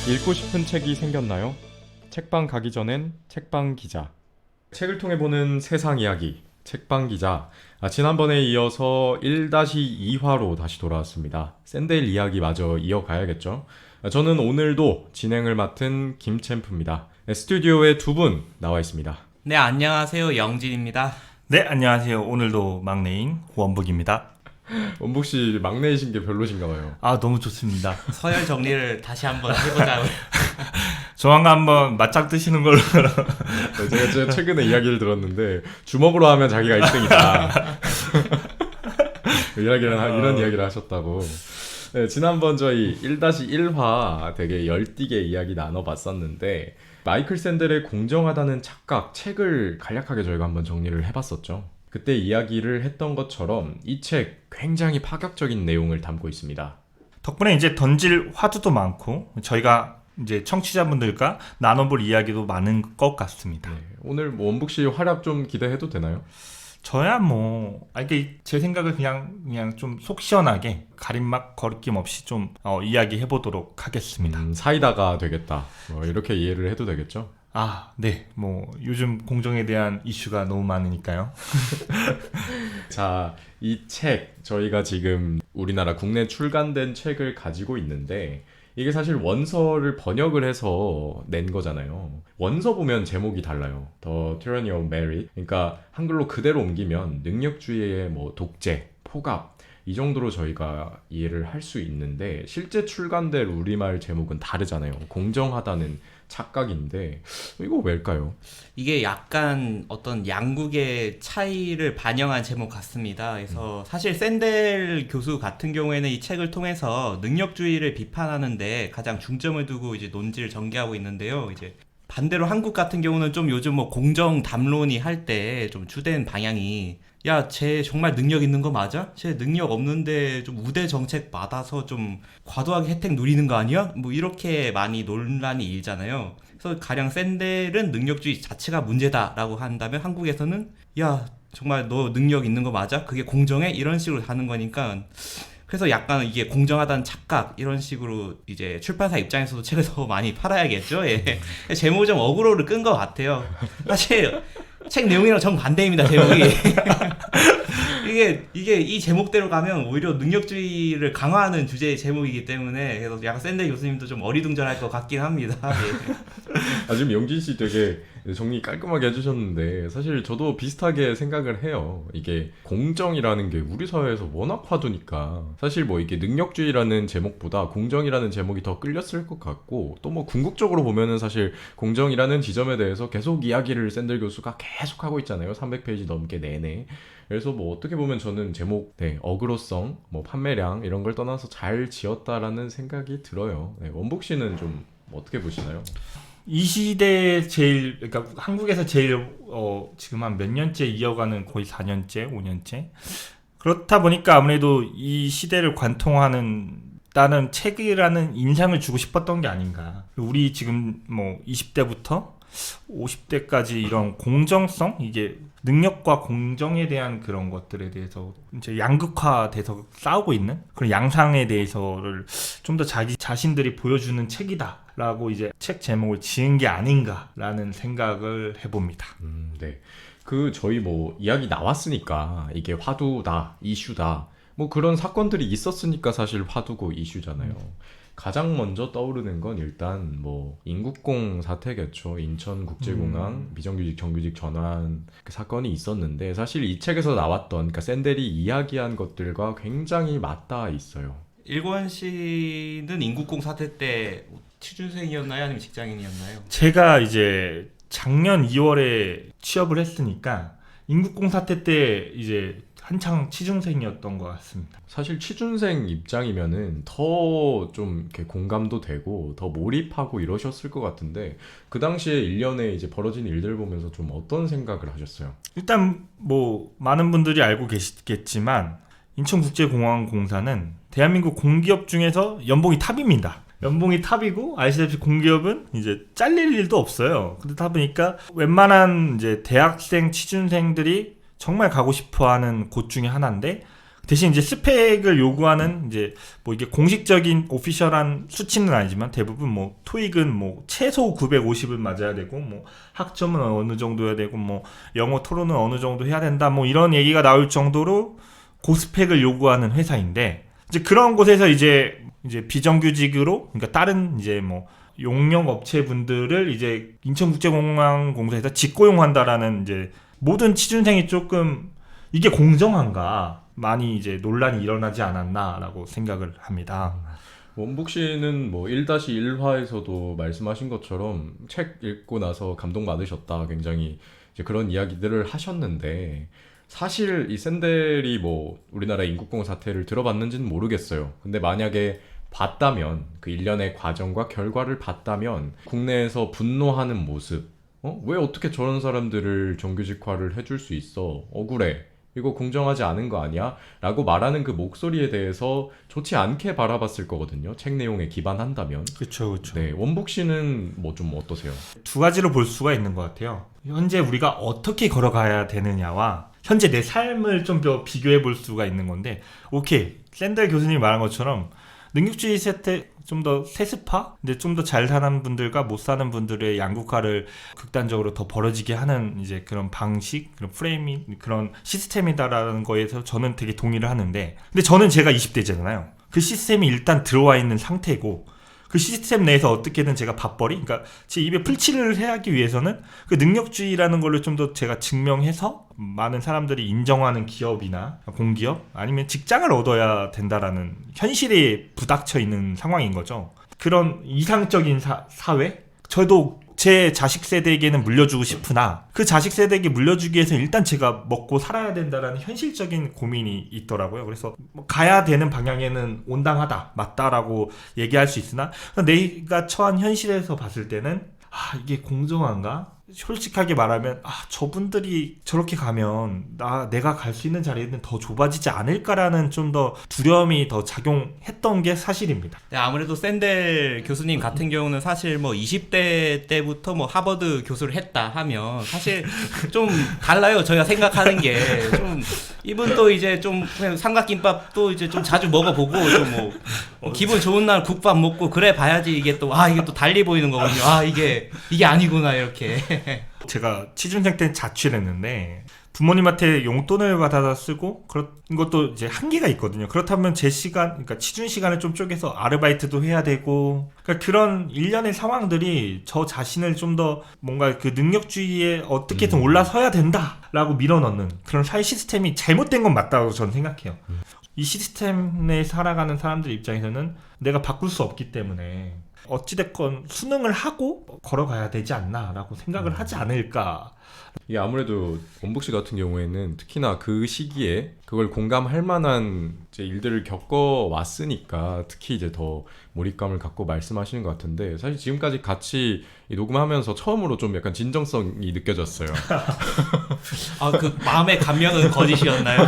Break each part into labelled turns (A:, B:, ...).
A: 읽고 싶은 책이 생겼나요? 책방 가기 전엔 책방 기자. 책을 통해 보는 세상 이야기, 책방 기자. 지난번에 이어서 1-2화로 다시 돌아왔습니다. 샌델 이야기마저 이어가야겠죠? 저는 오늘도 진행을 맡은 김챔프입니다. 스튜디오에 두 분 나와 있습니다.
B: 네, 안녕하세요. 영진입니다.
C: 네, 안녕하세요. 오늘도 막내인 원북입니다.
A: 원북씨 막내이신 게 별로신가 봐요.
C: 너무 좋습니다.
B: 서열 정리를 다시 한번 해보자고요.
C: 조만간 한번 맞짱 뜨시는 걸로.
A: 제가 최근에 이야기를 들었는데 주먹으로 하면 자기가 1등이다. 이런 이야기를 하셨다고. 네, 지난번 저희 1-1화 되게 열띠게 이야기 나눠봤었는데 마이클 샌델의 공정하다는 착각 책을 간략하게 저희가 한번 정리를 해봤었죠. 그때 이야기를 했던 것처럼 이 책 굉장히 파격적인 내용을 담고 있습니다.
C: 덕분에 이제 던질 화두도 많고 저희가 이제 청취자분들과 나눠볼 이야기도 많은 것 같습니다.
A: 네, 오늘 원북 씨 활약 좀 기대해도 되나요?
C: 저야 이게 제 생각을 그냥 좀 속 시원하게 가림막 거리낌 없이 좀 이야기해 보도록 하겠습니다.
A: 사이다가 되겠다. 이렇게 이해를 해도 되겠죠?
C: 네. 요즘 공정에 대한 이슈가 너무 많으니까요.
A: 자, 이 책 저희가 지금 우리나라 국내 출간된 책을 가지고 있는데 이게 사실 원서를 번역을 해서 낸 거잖아요. 원서 보면 제목이 달라요. The Tyranny of Merit. 그러니까 한글로 그대로 옮기면 능력주의의 독재, 폭압 이 정도로 저희가 이해를 할 수 있는데 실제 출간된 우리말 제목은 다르잖아요. 공정하다는 착각인데 이거 왜일까요?
B: 이게 약간 어떤 양국의 차이를 반영한 제목 같습니다. 그래서 사실 샌델 교수 같은 경우에는 이 책을 통해서 능력주의를 비판하는데 가장 중점을 두고 이제 논지를 전개하고 있는데요. 이제 반대로 한국 같은 경우는 좀 요즘 공정 담론이 할 때 좀 주된 방향이 야, 쟤 정말 능력 있는 거 맞아? 쟤 능력 없는데 좀 우대 정책 받아서 좀 과도하게 혜택 누리는 거 아니야? 이렇게 많이 논란이 일잖아요. 그래서 가령 샌델은 능력주의 자체가 문제다라고 한다면 한국에서는 야, 정말 너 능력 있는 거 맞아? 그게 공정해? 이런 식으로 하는 거니까 그래서 약간 이게 공정하다는 착각 이런 식으로 이제 출판사 입장에서도 책을 더 많이 팔아야겠죠. 예. 제목이 좀 어그로를 끈 것 같아요. 사실 책 내용이랑 정반대입니다. 제목이. 이게 이 제목대로 가면 오히려 능력주의를 강화하는 주제의 제목이기 때문에 그래서 약간 샌델 교수님도 좀 어리둥절할 것 같긴 합니다. 예.
A: 지금 영진 씨 되게 정리 깔끔하게 해주셨는데 사실 저도 비슷하게 생각을 해요. 이게 공정이라는 게 우리 사회에서 워낙 화두니까 사실 이게 능력주의라는 제목보다 공정이라는 제목이 더 끌렸을 것 같고 또 궁극적으로 보면은 사실 공정이라는 지점에 대해서 계속 이야기를 샌델 교수가 계속 하고 있잖아요. 300페이지 넘게 내내. 그래서 어떻게 보면 저는 제목, 어그로성, 판매량 이런 걸 떠나서 잘 지었다라는 생각이 들어요. 원북 씨는 좀 어떻게 보시나요?
C: 이 시대에 그러니까 한국에서 제일 지금 한 몇 년째 이어가는 거의 4년째, 5년째. 그렇다 보니까 아무래도 이 시대를 관통하는 다는 책이라는 인상을 주고 싶었던 게 아닌가. 우리 지금 20대부터 50대까지 이런 공정성, 이게 능력과 공정에 대한 그런 것들에 대해서 이제 양극화돼서 싸우고 있는 그런 양상에 대해서를 좀 더 자기 자신들이 보여주는 책이다라고 이제 책 제목을 지은 게 아닌가라는 생각을 해봅니다.
A: 네. 저희 이야기 나왔으니까 이게 화두다, 이슈다. 그런 사건들이 있었으니까 사실 화두고 이슈잖아요. 가장 먼저 떠오르는 건 일단 인국공 사태겠죠. 인천국제공항 비정규직 정규직 전환 사건이 있었는데 사실 이 책에서 나왔던 그러니까 샌델이 이야기한 것들과 굉장히 맞닿아 있어요.
B: 일권 씨는 인국공 사태 때 취준생이었나요? 아니면 직장인이었나요?
C: 제가 이제 작년 2월에 취업을 했으니까 인국공 사태 때 이제 한창 취준생이었던 것 같습니다.
A: 사실 취준생 입장이면은 더 좀 이렇게 공감도 되고 더 몰입하고 이러셨을 것 같은데 그 당시에 1년에 이제 벌어진 일들 보면서 좀 어떤 생각을 하셨어요?
C: 일단 많은 분들이 알고 계시겠지만 인천국제공항공사는 대한민국 공기업 중에서 연봉이 탑입니다. 연봉이 탑이고 아시다시피 공기업은 이제 잘릴 일도 없어요. 그렇다 보니까 웬만한 이제 대학생 취준생들이 정말 가고 싶어하는 곳 중에 하나인데 대신 이제 스펙을 요구하는 이제 뭐 이게 공식적인 오피셜한 수치는 아니지만 대부분 뭐 토익은 뭐 최소 950을 맞아야 되고 뭐 학점은 어느 정도 해야 되고 뭐 영어 토론은 어느 정도 해야 된다 뭐 이런 얘기가 나올 정도로 고스펙을 요구하는 회사인데 이제 그런 곳에서 이제 비정규직으로 그러니까 다른 이제 뭐 용역 업체분들을 이제 인천국제공항공사에서 직고용한다라는 이제 모든 취준생이 조금 이게 공정한가 많이 이제 논란이 일어나지 않았나라고 생각을 합니다.
A: 원북 씨는 뭐 1-1화에서도 말씀하신 것처럼 책 읽고 나서 감동받으셨다. 굉장히 이제 그런 이야기들을 하셨는데 사실 이 샌델이 뭐 우리나라 인국공항 사태를 들어봤는지는 모르겠어요. 근데 만약에 봤다면 그 일련의 과정과 결과를 봤다면 국내에서 분노하는 모습 왜 어떻게 저런 사람들을 정규직화를 해줄 수 있어? 억울해. 이거 공정하지 않은 거 아니야? 라고 말하는 그 목소리에 대해서 좋지 않게 바라봤을 거거든요. 책 내용에 기반한다면.
C: 그렇죠.
A: 네, 원북 씨는 뭐 좀 어떠세요?
C: 두 가지로 볼 수가 있는 것 같아요. 현재 우리가 어떻게 걸어가야 되느냐와 현재 내 삶을 좀 더 비교해 볼 수가 있는 건데 오케이. 샌델 교수님이 말한 것처럼 능력주의 세태 좀 더 세습화? 근데 좀 더 잘 사는 분들과 못 사는 분들의 양극화를 극단적으로 더 벌어지게 하는 이제 그런 방식, 그런 프레임이, 그런 시스템이다라는 거에서 저는 되게 동의를 하는데 근데 저는 제가 20대잖아요. 그 시스템이 일단 들어와 있는 상태고 그 시스템 내에서 어떻게든 제가 밥벌이, 그러니까 제 입에 풀칠을 해야 하기 위해서는 그 능력주의라는 걸로 좀 더 제가 증명해서 많은 사람들이 인정하는 기업이나 공기업 아니면 직장을 얻어야 된다라는 현실에 부닥쳐 있는 상황인 거죠. 그런 이상적인 사회? 저도 제 자식 세대에게는 물려주고 싶으나 그 자식 세대에게 물려주기 위해서 일단 제가 먹고 살아야 된다라는 현실적인 고민이 있더라고요. 그래서 뭐 가야 되는 방향에는 온당하다, 맞다라고 얘기할 수 있으나 내가 처한 현실에서 봤을 때는 이게 공정한가? 솔직하게 말하면 저분들이 저렇게 가면 내가 갈 수 있는 자리는 더 좁아지지 않을까라는 좀 더 두려움이 더 작용했던 게 사실입니다.
B: 네, 아무래도 샌델 교수님 같은 경우는 사실 뭐 20대 때부터 뭐 하버드 교수를 했다 하면 사실 좀 달라요. 저희가 생각하는 게 좀 이분도 이제 좀 그냥 삼각김밥도 이제 좀 자주 먹어보고 좀 뭐 기분 좋은 날 국밥 먹고 그래 봐야지 이게 또 이게 또 달리 보이는 거거든요. 이게 아니구나 이렇게.
C: 제가 취준생 때는 자취를 했는데 부모님한테 용돈을 받아다 쓰고 그런 것도 이제 한계가 있거든요. 그렇다면 제 시간, 그러니까 취준 시간을 좀 쪼개서 아르바이트도 해야 되고 그러니까 그런 일련의 상황들이 저 자신을 좀 더 뭔가 그 능력주의에 어떻게든 올라서야 된다라고 밀어넣는 그런 사회 시스템이 잘못된 건 맞다고 저는 생각해요. 이 시스템 내에 살아가는 사람들 입장에서는 내가 바꿀 수 없기 때문에 어찌됐건 수능을 하고 걸어가야 되지 않나라고 생각을 하지 않을까.
A: 이게 아무래도 원북 씨 같은 경우에는 특히나 그 시기에 그걸 공감할 만한 이제 일들을 겪어왔으니까 특히 이제 더 몰입감을 갖고 말씀하시는 것 같은데 사실 지금까지 같이 이 녹음하면서 처음으로 좀 약간 진정성이 느껴졌어요.
B: 그 마음의 감명은 거짓이었나요?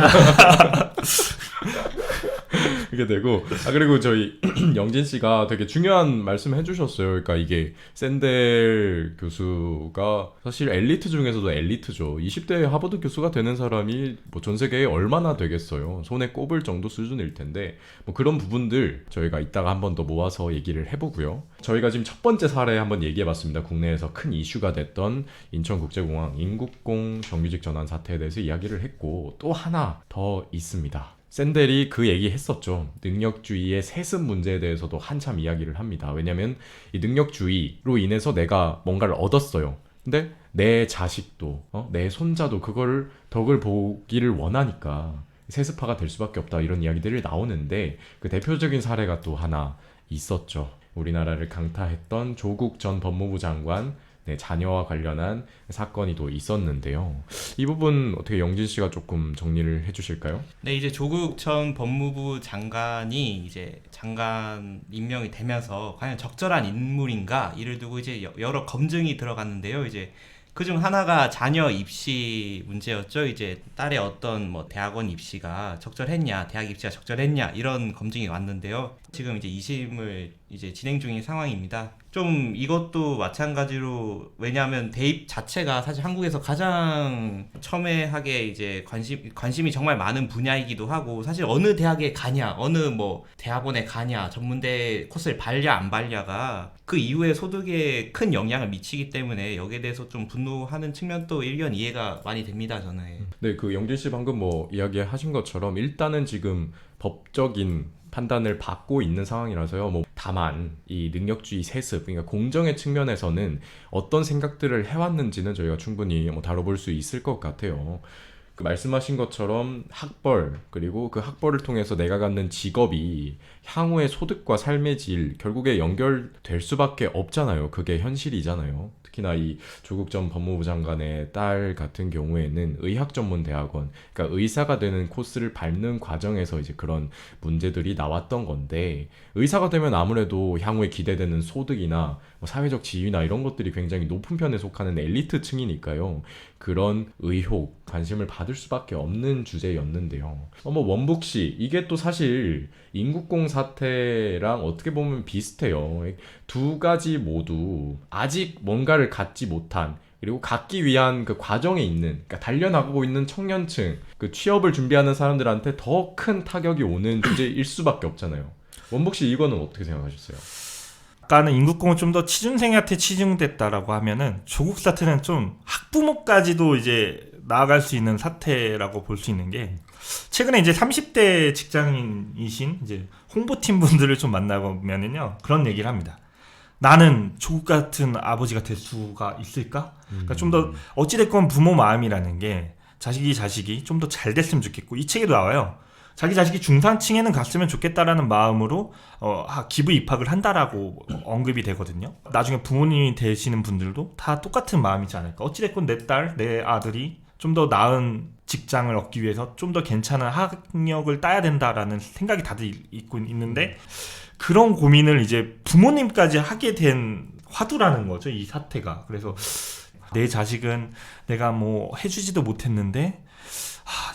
A: 그게 되고 그리고 저희 영진 씨가 되게 중요한 말씀 해주셨어요. 그러니까 이게 샌델 교수가 사실 엘리트 중에서도 엘리트죠. 20대 하버드 교수가 되는 사람이 뭐 전 세계에 얼마나 되겠어요. 손에 꼽을 정도 수준일 텐데 뭐 그런 부분들 저희가 이따가 한 번 더 모아서 얘기를 해보고요. 저희가 지금 첫 번째 사례 한번 얘기해봤습니다. 국내에서 큰 이슈가 됐던 인천국제공항 인국공 정규직 전환 사태에 대해서 이야기를 했고 또 하나 더 있습니다. 샌델이 그 얘기 했었죠. 능력주의의 세습 문제에 대해서도 한참 이야기를 합니다. 왜냐면 이 능력주의로 인해서 내가 뭔가를 얻었어요. 근데 내 자식도 내 손자도 그거를 덕을 보기를 원하니까 세습화가 될 수밖에 없다 이런 이야기들이 나오는데 그 대표적인 사례가 또 하나 있었죠. 우리나라를 강타했던 조국 전 법무부 장관 자녀와 관련한 사건이 또 있었는데요. 이 부분 어떻게 영진 씨가 조금 정리를 해주실까요?
B: 네, 이제 조국 전 법무부 장관이 이제 장관 임명이 되면서 과연 적절한 인물인가 이를 두고 이제 여러 검증이 들어갔는데요. 이제 그중 하나가 자녀 입시 문제였죠. 이제 딸의 어떤 뭐 대학원 입시가 적절했냐, 대학 입시가 적절했냐 이런 검증이 왔는데요. 지금 이제 2심을 이제 진행 중인 상황입니다. 좀 이것도 마찬가지로 왜냐하면 대입 자체가 사실 한국에서 가장 첨예하게 이제 관심이 정말 많은 분야이기도 하고 사실 어느 대학에 가냐, 어느 뭐 대학원에 가냐, 전문대 코스를 밟냐 안 밟냐가 그 이후에 소득에 큰 영향을 미치기 때문에 여기에 대해서 좀 분노하는 측면도 일견 이해가 많이 됩니다, 저는.
A: 네, 그 영진 씨 방금 뭐 이야기하신 것처럼 일단은 지금 법적인 판단을 받고 있는 상황이라서요. 뭐 다만 이 능력주의 세습, 그러니까 공정의 측면에서는 어떤 생각들을 해왔는지는 저희가 충분히 뭐 다뤄볼 수 있을 것 같아요. 그 말씀하신 것처럼 학벌, 그리고 그 학벌을 통해서 내가 갖는 직업이 향후의 소득과 삶의 질 결국에 연결될 수밖에 없잖아요. 그게 현실이잖아요. 특히나 이 조국 전 법무부 장관의 딸 같은 경우에는 의학전문대학원, 그러니까 의사가 되는 코스를 밟는 과정에서 이제 그런 문제들이 나왔던 건데, 의사가 되면 아무래도 향후에 기대되는 소득이나 뭐 사회적 지위나 이런 것들이 굉장히 높은 편에 속하는 엘리트층이니까요. 그런 의혹, 관심을 받을 수밖에 없는 주제였는데요. 뭐 원북 씨, 이게 또 사실 인국공 사태랑 어떻게 보면 비슷해요. 두 가지 모두 아직 뭔가를 갖지 못한, 그리고 갖기 위한 그 과정에 있는, 그러니까 단련하고 있는 청년층, 그 취업을 준비하는 사람들한테 더 큰 타격이 오는 주제일 수밖에 없잖아요. 원북 씨, 이거는 어떻게 생각하셨어요?
C: 아까는 인국공은 좀 더 취준생한테 치중됐다라고 하면은 조국 사태는 좀 학부모까지도 이제 나아갈 수 있는 사태라고 볼 수 있는 게, 최근에 이제 30대 직장인이신 이제 홍보팀 분들을 좀 만나보면은요, 그런 얘기를 합니다. 나는 조국 같은 아버지가 될 수가 있을까? 그러니까 좀 더 어찌됐건 부모 마음이라는 게 자식이 좀 더 잘 됐으면 좋겠고, 이 책에도 나와요. 자기 자식이 중산층에는 갔으면 좋겠다라는 마음으로 기부 입학을 한다라고 언급이 되거든요. 나중에 부모님이 되시는 분들도 다 똑같은 마음이지 않을까. 어찌됐건 내 딸, 내 아들이 좀 더 나은 직장을 얻기 위해서 좀 더 괜찮은 학력을 따야 된다라는 생각이 다들 있고 있는데, 그런 고민을 이제 부모님까지 하게 된 화두라는 거죠, 이 사태가. 그래서 내 자식은 내가 뭐 해주지도 못했는데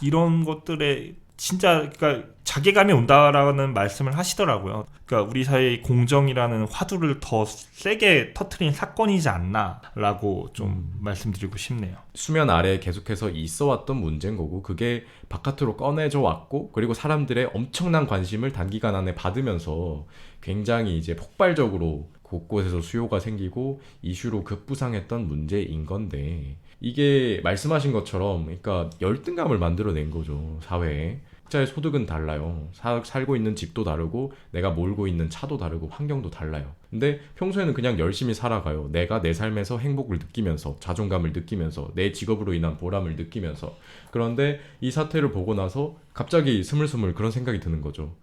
C: 이런 것들에 진짜 그러니까 자괴감이 온다라는 말씀을 하시더라고요. 그러니까 우리 사회의 공정이라는 화두를 더 세게 터트린 사건이지 않나라고 좀 말씀드리고 싶네요.
A: 수면 아래에 계속해서 있어왔던 문제인 거고, 그게 바깥으로 꺼내져 왔고, 그리고 사람들의 엄청난 관심을 단기간 안에 받으면서 굉장히 이제 폭발적으로 곳곳에서 수요가 생기고 이슈로 급부상했던 문제인 건데, 이게 말씀하신 것처럼 그러니까 열등감을 만들어낸 거죠, 사회에. 각자의 소득은 달라요. 살고 있는 집도 다르고 내가 몰고 있는 차도 다르고 환경도 달라요. 근데 평소에는 그냥 열심히 살아가요. 내가 내 삶에서 행복을 느끼면서, 자존감을 느끼면서, 내 직업으로 인한 보람을 느끼면서. 그런데 이 사태를 보고 나서 갑자기 스물스물 그런 생각이 드는 거죠.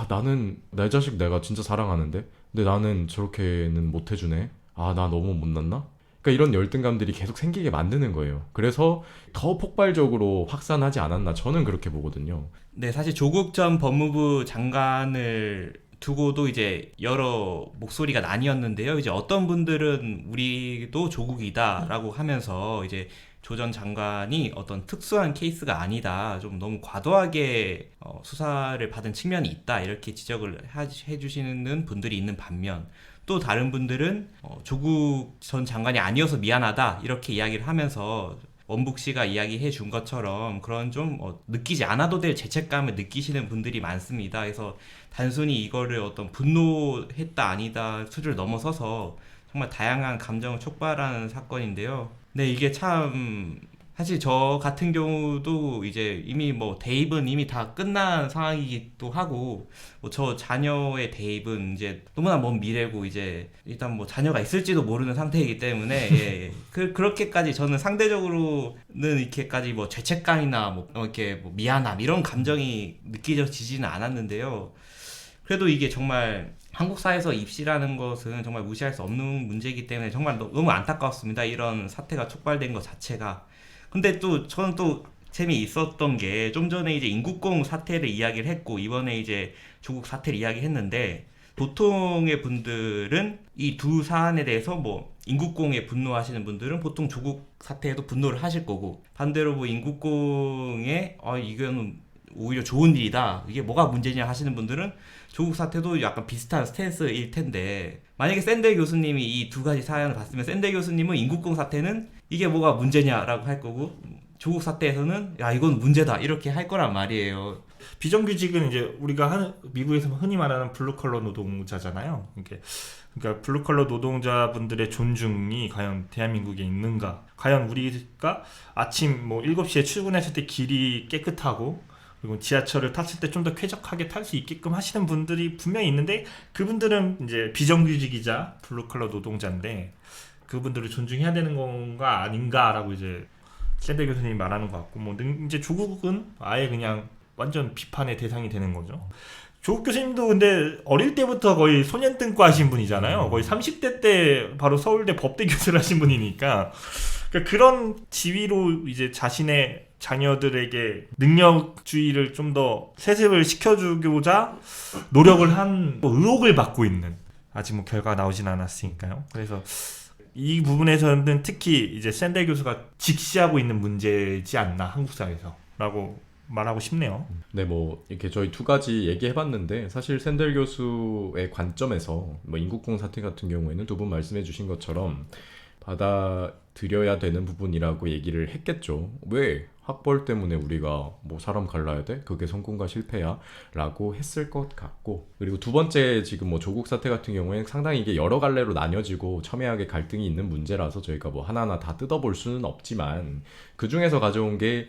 A: 나는 내 자식 내가 진짜 사랑하는데 근데 나는 저렇게는 못 해주네. 나 너무 못났나? 그러니까 이런 열등감들이 계속 생기게 만드는 거예요. 그래서 더 폭발적으로 확산하지 않았나, 저는 그렇게 보거든요.
B: 네, 사실 조국 전 법무부 장관을 두고도 이제 여러 목소리가 나뉘었는데요. 이제 어떤 분들은 우리도 조국이다라고 하면서 이제 조 전 장관이 어떤 특수한 케이스가 아니다, 좀 너무 과도하게 수사를 받은 측면이 있다, 이렇게 지적을 해주시는 분들이 있는 반면, 또 다른 분들은 조국 전 장관이 아니어서 미안하다, 이렇게 이야기를 하면서 원북 씨가 이야기해 준 것처럼 그런 좀 느끼지 않아도 될 죄책감을 느끼시는 분들이 많습니다. 그래서 단순히 이거를 어떤 분노했다 아니다 수준을 넘어서서 정말 다양한 감정을 촉발하는 사건인데요. 네, 이게 참 사실 저 같은 경우도 이제 이미 뭐 대입은 이미 다 끝난 상황이기도 하고, 뭐 저 자녀의 대입은 이제 너무나 먼 미래고, 이제 일단 뭐 자녀가 있을지도 모르는 상태이기 때문에 예. 그렇게까지 저는 상대적으로는 이렇게까지 뭐 죄책감이나 뭐 이렇게 뭐 미안함 이런 감정이 느껴지지는 않았는데요. 그래도 이게 정말 한국 사회에서 입시라는 것은 정말 무시할 수 없는 문제이기 때문에 정말 너무 안타까웠습니다. 이런 사태가 촉발된 것 자체가. 근데 또 저는 또 재미있었던 게, 좀 전에 이제 인국공 사태를 이야기를 했고 이번에 이제 조국 사태를 이야기했는데, 보통의 분들은 이 두 사안에 대해서 뭐 인국공에 분노하시는 분들은 보통 조국 사태에도 분노를 하실 거고, 반대로 뭐 인국공에 이거는 오히려 좋은 일이다. 이게 뭐가 문제냐 하시는 분들은 조국 사태도 약간 비슷한 스탠스일 텐데 만약에 샌델 교수님이 이 두 가지 사연을 봤으면 샌델 교수님은 인국공 사태는 이게 뭐가 문제냐라고 할 거고 조국 사태에서는 야 이건 문제다 이렇게 할 거란 말이에요.
C: 비정규직은 이제 우리가 미국에서 흔히 말하는 블루컬러 노동자잖아요. 그러니까 블루컬러 노동자분들의 존중이 과연 대한민국에 있는가? 과연 우리가 아침 뭐 7시에 출근했을 때 길이 깨끗하고 그리고 지하철을 탔을 때 좀 더 쾌적하게 탈 수 있게끔 하시는 분들이 분명히 있는데 그분들은 이제 비정규직이자 블루컬러 노동자인데 그분들을 존중해야 되는 건가 아닌가라고 이제 샌델 교수님이 말하는 것 같고 뭐 이제 조국은 아예 그냥 완전 비판의 대상이 되는 거죠. 조국 교수님도 근데 어릴 때부터 거의 소년등과 하신 분이잖아요. 거의 30대 때 바로 서울대 법대 교수를 하신 분이니까 그러니까 그런 지위로 이제 자신의 자녀들에게 능력주의를 좀 더 세습을 시켜주고자 노력을 한 의혹을 받고 있는 아직 뭐 결과가 나오진 않았으니까요. 그래서 이 부분에서는 특히 이제 샌델 교수가 직시하고 있는 문제지 않나 한국 사회에서라고 말하고 싶네요.
A: 네, 뭐 이렇게 저희 두 가지 얘기해봤는데 사실 샌델 교수의 관점에서 뭐 인국공 사태 같은 경우에는 두 분 말씀해주신 것처럼 받아들여야 되는 부분이라고 얘기를 했겠죠. 왜 학벌 때문에 우리가 뭐 사람 갈라야 돼? 그게 성공과 실패야? 라고 했을 것 같고 그리고 두 번째 지금 뭐 조국 사태 같은 경우에는 상당히 이게 여러 갈래로 나뉘어지고 첨예하게 갈등이 있는 문제라서 저희가 뭐 하나하나 다 뜯어볼 수는 없지만 그 중에서 가져온 게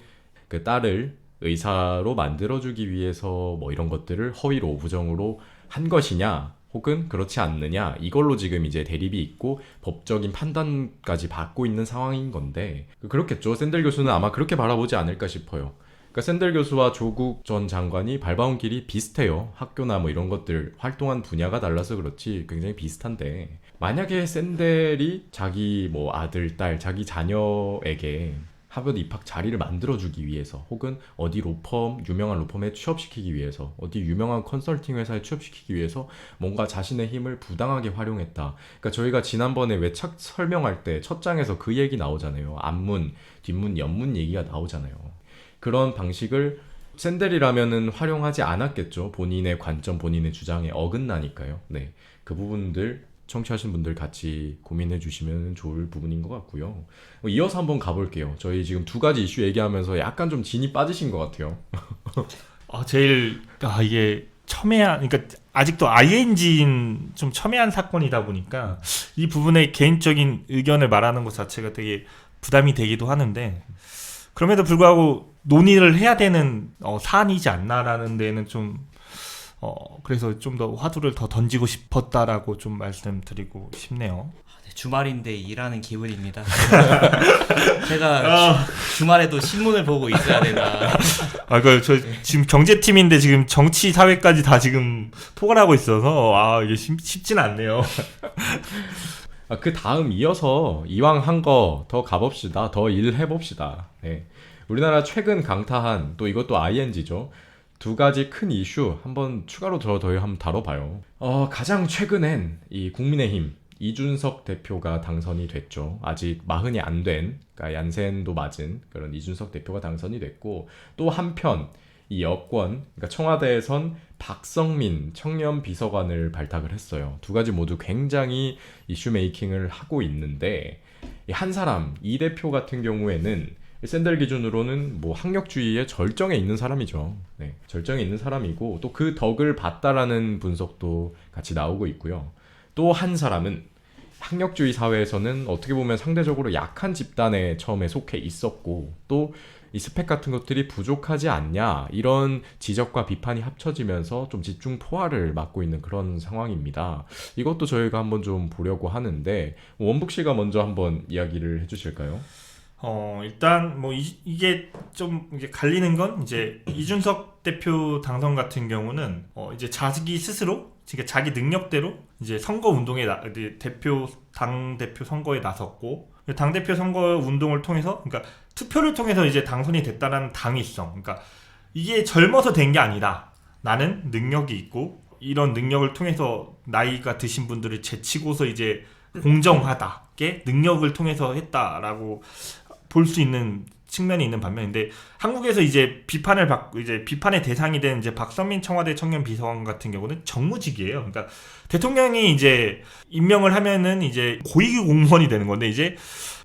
A: 그 딸을 의사로 만들어주기 위해서 뭐 이런 것들을 허위로 부정으로 한 것이냐 혹은 그렇지 않느냐 이걸로 지금 이제 대립이 있고 법적인 판단까지 받고 있는 상황인 건데 그렇겠죠. 샌델 교수는 아마 그렇게 바라보지 않을까 싶어요. 그러니까 샌델 교수와 조국 전 장관이 밟아온 길이 비슷해요. 학교나 뭐 이런 것들 활동한 분야가 달라서 그렇지 굉장히 비슷한데 만약에 샌델이 자기 뭐 아들, 딸, 자기 자녀에게 하버드 입학 자리를 만들어주기 위해서 혹은 어디 유명한 로펌에 취업시키기 위해서 어디 유명한 컨설팅 회사에 취업시키기 위해서 뭔가 자신의 힘을 부당하게 활용했다. 그러니까 저희가 지난번에 외착 설명할 때 첫 장에서 그 얘기 나오잖아요. 앞문, 뒷문, 옆문 얘기가 나오잖아요. 그런 방식을 샌델이라면은 활용하지 않았겠죠. 본인의 관점, 본인의 주장에 어긋나니까요. 네, 그 부분들 청취하신 분들 같이 고민해 주시면 좋을 부분인 것 같고요. 이어서 한번 가볼게요. 저희 지금 두 가지 이슈 얘기하면서 약간 좀 진이 빠지신 것 같아요.
C: 이게 첨예한, 그러니까 아직도 ING인 좀 첨예한 사건이다 보니까 이 부분에 개인적인 의견을 말하는 것 자체가 되게 부담이 되기도 하는데 그럼에도 불구하고 논의를 해야 되는 사안이지 않나라는 데는 좀 그래서 좀 더 화두를 더 던지고 싶었다라고 좀 말씀드리고 싶네요.
B: 주말인데 일하는 기분입니다. 제가 주말에도 신문을 보고 있어야 되나.
C: 저 지금 경제팀인데 지금 정치 사회까지 다 지금 포괄하고 있어서 이게 쉽진 않네요.
A: 그 다음 이어서 이왕 한 거 더 가봅시다. 더 일해봅시다. 네. 우리나라 최근 강타한 또 이것도 ING죠. 두 가지 큰 이슈 한번 추가로 저희 한번 다뤄봐요. 가장 최근엔 이 국민의힘 이준석 대표가 당선이 됐죠. 아직 40이 안 된, 그러니까 얀센도 맞은 그런 이준석 대표가 당선이 됐고 또 한편 이 여권, 그러니까 청와대에선 박성민 청년 비서관을 발탁을 했어요. 두 가지 모두 굉장히 이슈 메이킹을 하고 있는데 한 사람, 이 대표 같은 경우에는 샌델 기준으로는 뭐 학력주의의 절정에 있는 사람이죠. 네, 절정에 있는 사람이고 또 그 덕을 봤다라는 분석도 같이 나오고 있고요. 또 한 사람은 학력주의 사회에서는 어떻게 보면 상대적으로 약한 집단에 처음에 속해 있었고 또 이 스펙 같은 것들이 부족하지 않냐 이런 지적과 비판이 합쳐지면서 좀 집중 포화를 맞고 있는 그런 상황입니다. 이것도 저희가 한번 좀 보려고 하는데 원북 씨가 먼저 한번 이야기를 해주실까요?
C: 일단 뭐 이게 좀 이제 갈리는 건 이제 이준석 대표 당선 같은 경우는 이제 자기 스스로 자기 능력대로 이제 선거 운동에 당 대표 선거에 나섰고 당 대표 선거 운동을 통해서 그러니까 투표를 통해서 이제 당선이 됐다라는 당위성. 그러니까 이게 젊어서 된 게 아니다. 나는 능력이 있고 이런 능력을 통해서 나이가 드신 분들을 제치고서 이제 공정하다게 능력을 통해서 했다라고 볼 수 있는 측면이 있는 반면인데 한국에서 이제 비판의 대상이 된 이제 박성민 청와대 청년 비서관 같은 경우는 정무직이에요. 그러니까 대통령이 이제 임명을 하면은 이제 고위 공무원이 되는 건데 이제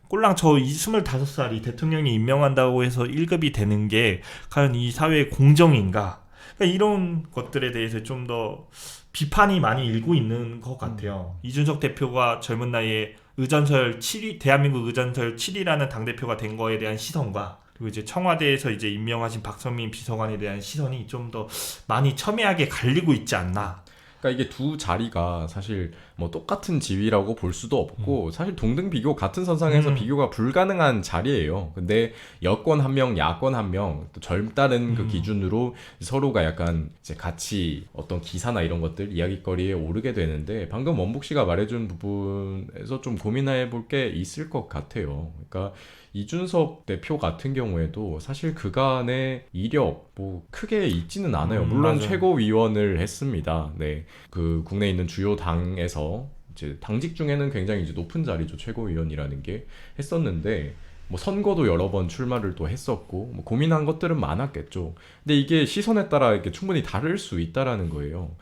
C: 꼴랑 저 25살이 대통령이 임명한다고 해서 1급이 되는 게 과연 이 사회의 공정인가? 그러니까 이런 것들에 대해서 좀 더 비판이 많이 일고 있는 것 같아요. 이준석 대표가 젊은 나이에 의전설 7위, 대한민국 의전설 7위라는 당대표가 된 거에 대한 시선과 그리고 이제 청와대에서 이제 임명하신 박성민 비서관에 대한 시선이 좀 더 많이 첨예하게 갈리고 있지 않나.
A: 그러니까 이게 두 자리가 사실 뭐 똑같은 지위라고 볼 수도 없고 사실 동등 비교 같은 선상에서 비교가 불가능한 자리예요. 근데 여권 한 명, 야권 한 명, 또 젊다는 그 기준으로 서로가 약간 이제 같이 어떤 기사나 이런 것들 이야기거리에 오르게 되는데 방금 원복 씨가 말해준 부분에서 좀 고민해 볼 게 있을 것 같아요. 그러니까 이준석 대표 같은 경우에도 사실 그간의 이력 뭐 크게 있지는 않아요. 물론
C: 맞아요.
A: 최고위원을 했습니다. 네, 그 국내에 있는 주요 당에서 이제 당직 중에는 굉장히 이제 높은 자리죠. 최고위원이라는 게 했었는데 뭐 선거도 여러 번 출마를 또 했었고 뭐 고민한 것들은 많았겠죠. 근데 이게 시선에 따라 이렇게 충분히 다를 수 있다라는 거예요.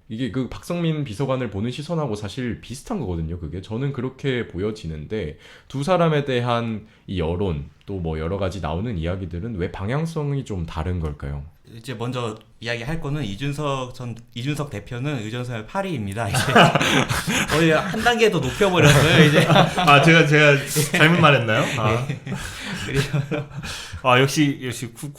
A: 이게 그 박성민 비서관을 보는 시선하고 사실 비슷한 거거든요. 그게 저는 그렇게 보여지는데 두 사람에 대한 이 여론 또 뭐 여러 가지 나오는 이야기들은 왜 방향성이 좀 다른 걸까요?
B: 이제 먼저 이야기할 거는 이준석 대표는 의전설 8위입니다. 이제 거의 한 단계 더 높여버렸어요. 이제
C: 제가 잘못 말했나요?
B: 그리고
C: 역시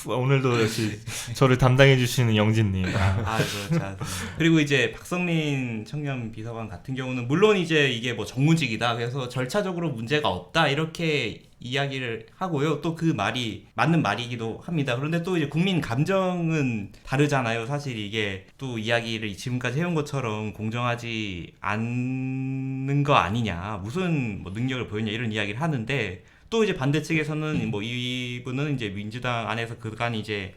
C: 오늘도 역시 저를 담당해 주시는 영진님.
B: 자. 그리고 이제 박성민 청년 비서관 같은 경우는 물론 이제 이게 뭐 정무직이다. 그래서 절차적으로 문제가 없다. 이렇게 이야기를 하고요. 또 그 말이 맞는 말이기도 합니다. 그런데 또 이제 국민 감정은 다르잖아요. 사실 이게 또 이야기를 지금까지 해온 것처럼 공정하지 않는 거 아니냐. 무슨 뭐 능력을 보였냐 이런 이야기를 하는데 또 이제 반대 측에서는 뭐 이분은 이제 민주당 안에서 그간 이제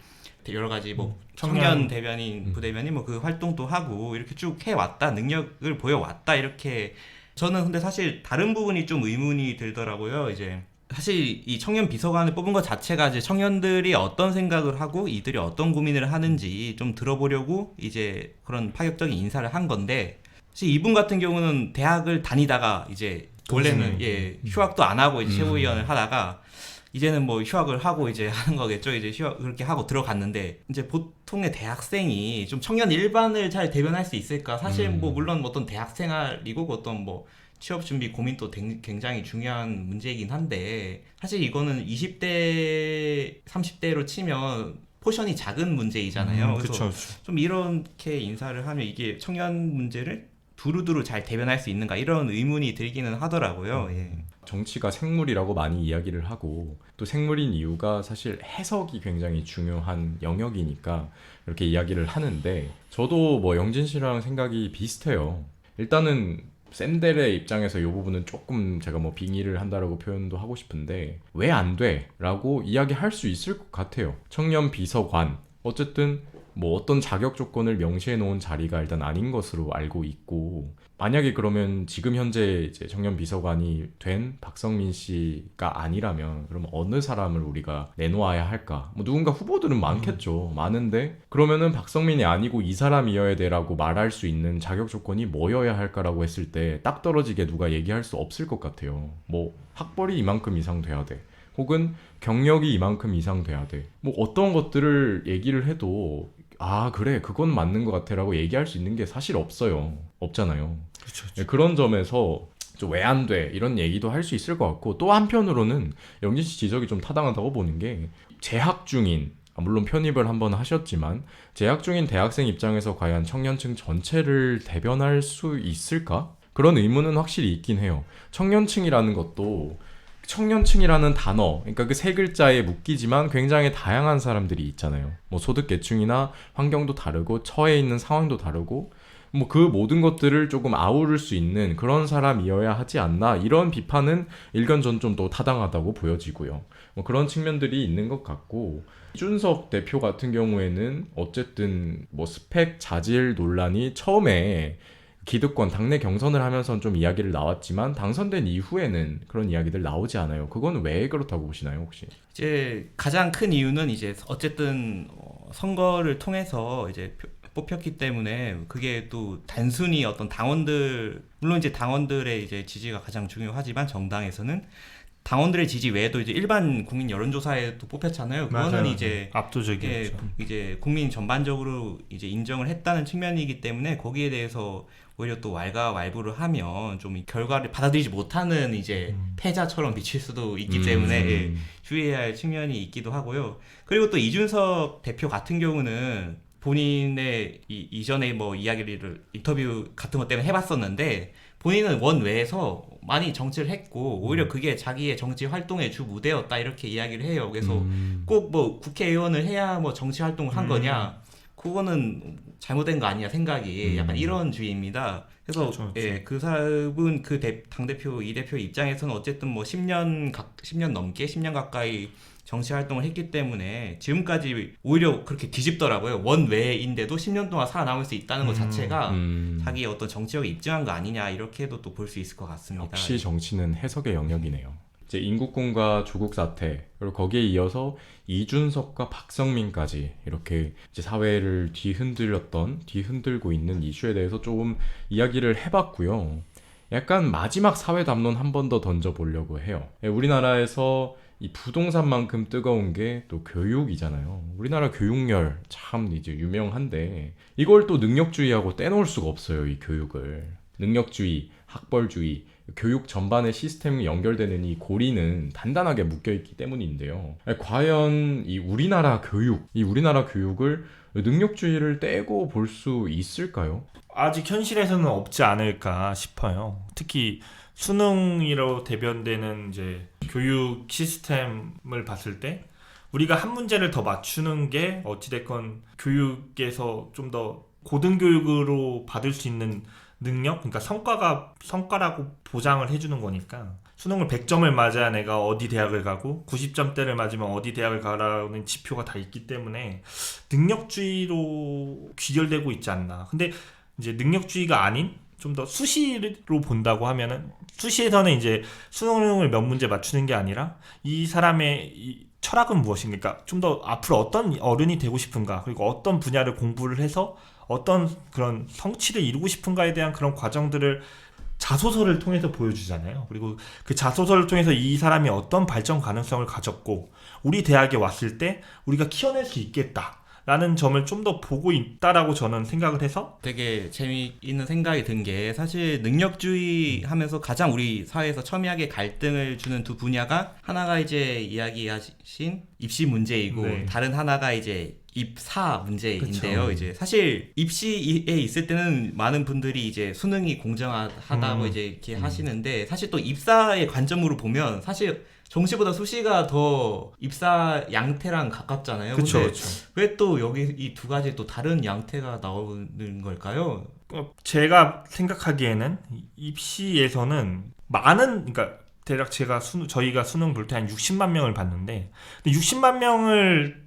B: 여러 가지 뭐 청년 대변인, 부대변인 뭐 그 활동도 하고 이렇게 쭉 해왔다. 능력을 보여왔다. 이렇게 저는 근데 사실 다른 부분이 좀 의문이 들더라고요. 이제 사실 이 청년 비서관을 뽑은 것 자체가 이제 청년들이 어떤 생각을 하고 이들이 어떤 고민을 하는지 좀 들어보려고 이제 그런 파격적인 인사를 한 건데 사실 이분 같은 경우는 대학을 다니다가 이제 원래는 휴학도 안 하고 이제 최고위원을 하다가 이제는 뭐 휴학을 하고 이제 하는 거겠죠. 이제 휴학 그렇게 하고 들어갔는데 이제 보통의 대학생이 좀 청년 일반을 잘 대변할 수 있을까? 사실 뭐 물론 어떤 대학 생활이고 어떤 뭐 취업 준비 고민도 굉장히 중요한 문제이긴 한데 사실 이거는 20대, 30대로 치면 포션이 작은 문제이잖아요. 그래서 좀 이렇게 인사를 하면 이게 청년 문제를 두루두루 잘 대변할 수 있는가 이런 의문이 들기는 하더라고요. 예.
A: 정치가 생물이라고 많이 이야기를 하고 또 생물인 이유가 사실 해석이 굉장히 중요한 영역이니까 이렇게 이야기를 하는데 저도 뭐 영진 씨랑 생각이 비슷해요. 일단은 샌델의 입장에서 이 부분은 조금 제가 뭐 빙의를 한다라고 표현도 하고 싶은데 왜 안 돼? 라고 이야기할 수 있을 것 같아요. 청년 비서관 어쨌든 뭐 어떤 자격 조건을 명시해 놓은 자리가 일단 아닌 것으로 알고 있고 만약에 그러면 지금 현재 이제 청년 비서관이 된 박성민 씨가 아니라면 그럼 어느 사람을 우리가 내놓아야 할까? 뭐 누군가 후보들은 많겠죠. 많은데 그러면은 박성민이 아니고 이 사람이어야 돼라고 말할 수 있는 자격 조건이 뭐여야 할까라고 했을 때 딱 떨어지게 누가 얘기할 수 없을 것 같아요. 뭐 학벌이 이만큼 이상 돼야 돼. 혹은 경력이 이만큼 이상 돼야 돼. 뭐 어떤 것들을 얘기를 해도 그래 그건 맞는 것 같아 라고 얘기할 수 있는 게 사실 없잖아요. 그쵸. 그런 점에서 왜 안 돼 이런 얘기도 할 수 있을 것 같고 또 한편으로는 영진 씨 지적이 좀 타당하다고 보는 게 재학 중인 물론 편입을 한번 하셨지만 재학 중인 대학생 입장에서 과연 청년층 전체를 대변할 수 있을까? 그런 의문은 확실히 있긴 해요. 청년층이라는 것도 청년층이라는 단어, 그러니까 그 세 글자에 묶이지만 굉장히 다양한 사람들이 있잖아요. 뭐 소득 계층이나 환경도 다르고 처해 있는 상황도 다르고 뭐 그 모든 것들을 조금 아우를 수 있는 그런 사람이어야 하지 않나 이런 비판은 일견전 좀 더 타당하다고 보여지고요. 뭐 그런 측면들이 있는 것 같고 이준석 대표 같은 경우에는 어쨌든 뭐 스펙 자질 논란이 처음에 기득권 당내 경선을 하면서는 좀 이야기를 나왔지만 당선된 이후에는 그런 이야기들 나오지 않아요. 그건 왜 그렇다고 보시나요, 혹시?
B: 이제 가장 큰 이유는 이제 어쨌든 선거를 통해서 이제 뽑혔기 때문에 그게 또 단순히 어떤 당원들 물론 이제 당원들의 이제 지지가 가장 중요하지만 정당에서는 당원들의 지지 외에도 이제 일반 국민 여론조사에도 뽑혔잖아요. 그거는
C: 맞아요.
B: 이제
C: 압도적이었죠.
B: 이제 국민 전반적으로 이제 인정을 했다는 측면이기 때문에 거기에 대해서 오히려 또 왈가왈부를 하면 좀 이 결과를 받아들이지 못하는 이제 패자처럼 비칠 수도 있기 때문에 예, 주의해야 할 측면이 있기도 하고요. 그리고 또 이준석 대표 같은 경우는 본인의 이전에 뭐 이야기를 인터뷰 같은 것 때문에 해봤었는데 본인은 원외에서 많이 정치를 했고 오히려 그게 자기의 정치 활동의 주 무대였다 이렇게 이야기를 해요. 그래서 꼭 뭐 국회의원을 해야 뭐 정치 활동을 한 거냐? 그거는 잘못된 거 아니냐 생각이 약간 이런 주의입니다. 그래서
C: 그렇죠.
B: 예, 그 사람은 그 당대표 이 대표 입장에서는 어쨌든 뭐 10년 넘게 10년 가까이 정치 활동을 했기 때문에 지금까지 오히려 그렇게 뒤집더라고요. 원외인데도 10년 동안 살아남을 수 있다는 것 자체가 자기의 어떤 정치력이 입증한 거 아니냐 이렇게도 또 볼 수 있을 것 같습니다.
A: 역시 정치는 해석의 영역이네요. 이제 인국공과 조국 사태 그리고 거기에 이어서 이준석과 박성민까지 이렇게 이제 사회를 뒤흔들고 있는 이슈에 대해서 조금 이야기를 해봤고요. 약간 마지막 사회 담론 한 번 더 던져보려고 해요. 우리나라에서 이 부동산만큼 뜨거운 게 또 교육이잖아요. 우리나라 교육열 참 이제 유명한데 이걸 또 능력주의하고 떼놓을 수가 없어요. 이 교육을. 능력주의, 학벌주의, 교육 전반의 시스템이 연결되는 이 고리는 단단하게 묶여있기 때문인데요. 과연 이 우리나라 교육을 능력주의를 떼고 볼 수 있을까요?
C: 아직 현실에서는 없지 않을까 싶어요. 특히 수능으로 대변되는 이제 교육 시스템을 봤을 때 우리가 한 문제를 더 맞추는 게 어찌됐건 교육에서 좀 더 고등교육으로 받을 수 있는 능력, 그러니까 성과라고 보장을 해주는 거니까 수능을 100점을 맞아야 내가 어디 대학을 가고 90점대를 맞으면 어디 대학을 가라는 지표가 다 있기 때문에 능력주의로 귀결되고 있지 않나. 근데 이제 능력주의가 아닌 좀 더 수시로 본다고 하면은 수시에서는 이제 수능을 몇 문제 맞추는 게 아니라 이 사람의 이 철학은 무엇인가, 그러니까 좀 더 앞으로 어떤 어른이 되고 싶은가, 그리고 어떤 분야를 공부를 해서 어떤 그런 성취를 이루고 싶은가에 대한 그런 과정들을 자소서를 통해서 보여주잖아요. 그리고 그 자소서를 통해서 이 사람이 어떤 발전 가능성을 가졌고 우리 대학에 왔을 때 우리가 키워낼 수 있겠다 라는 점을 좀 더 보고 있다라고 저는 생각을 해서
B: 되게 재미있는 생각이 든 게 사실 능력주의 하면서 가장 우리 사회에서 첨예하게 갈등을 주는 두 분야가 하나가 이제 이야기하신 입시 문제이고
C: 네.
B: 다른 하나가 이제 입사 문제인데요.
C: 그쵸.
B: 이제 사실 입시에 있을 때는 많은 분들이 이제 수능이 공정하다고 이제 이렇게 하시는데 사실 또 입사의 관점으로 보면 사실 정시보다 수시가 더 입사 양태랑 가깝잖아요.
C: 그쵸,
B: 근데
C: 그쵸.
B: 왜 또 여기 이 두 가지 또 다른 양태가 나오는 걸까요?
C: 제가 생각하기에는 입시에서는 많은, 그러니까 대략 저희가 수능 볼 때 한 60만 명을 봤는데 60만 명을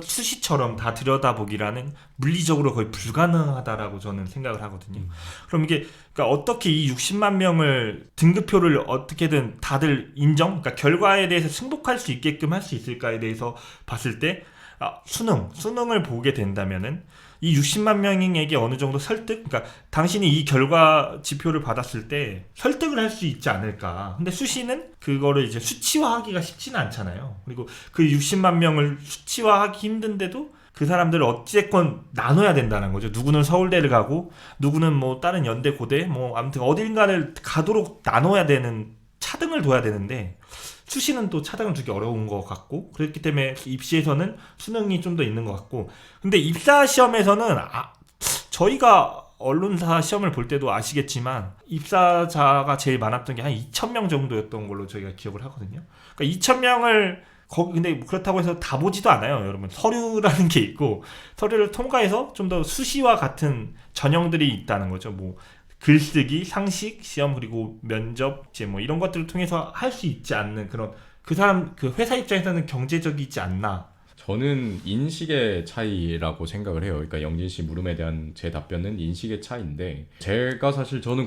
C: 수시처럼 다 들여다보기라는 물리적으로 거의 불가능하다라고 저는 생각을 하거든요. 그럼 이게 그러니까 어떻게 이 60만 명을 등급표를 어떻게든 다들 그러니까 결과에 대해서 승복할 수 있게끔 할 수 있을까에 대해서 봤을 때 수능을 보게 된다면은 이 60만 명에게 어느 정도 그러니까 당신이 이 결과 지표를 받았을 때 설득을 할 수 있지 않을까. 근데 수시는 그거를 이제 수치화하기가 쉽지는 않잖아요. 그리고 그 60만 명을 수치화하기 힘든데도 그 사람들을 어찌됐건 나눠야 된다는 거죠. 누구는 서울대를 가고 누구는 뭐 다른 연대 고대 뭐 아무튼 어딘가를 가도록 나눠야 되는, 차등을 둬야 되는데 수시는 또 차등을 두기 어려운 것 같고, 그렇기 때문에 입시에서는 수능이 좀 더 있는 것 같고, 근데 입사 시험에서는 저희가 언론사 시험을 볼 때도 아시겠지만 입사자가 제일 많았던 게 한 2,000명 정도였던 걸로 저희가 기억을 하거든요. 그러니까 2,000명을 근데 그렇다고 해서 다 보지도 않아요, 여러분. 서류라는 게 있고 서류를 통과해서 좀 더 수시와 같은 전형들이 있다는 거죠. 뭐 글쓰기, 상식, 시험, 그리고 면접, 이제 뭐 이런 것들을 통해서 할 수 있지 않는 그런, 그 회사 입장에서는 경제적이지 않나
A: 저는 인식의 차이라고 생각을 해요. 그러니까 영진 씨 물음에 대한 제 답변은 인식의 차이인데, 제가 사실 저는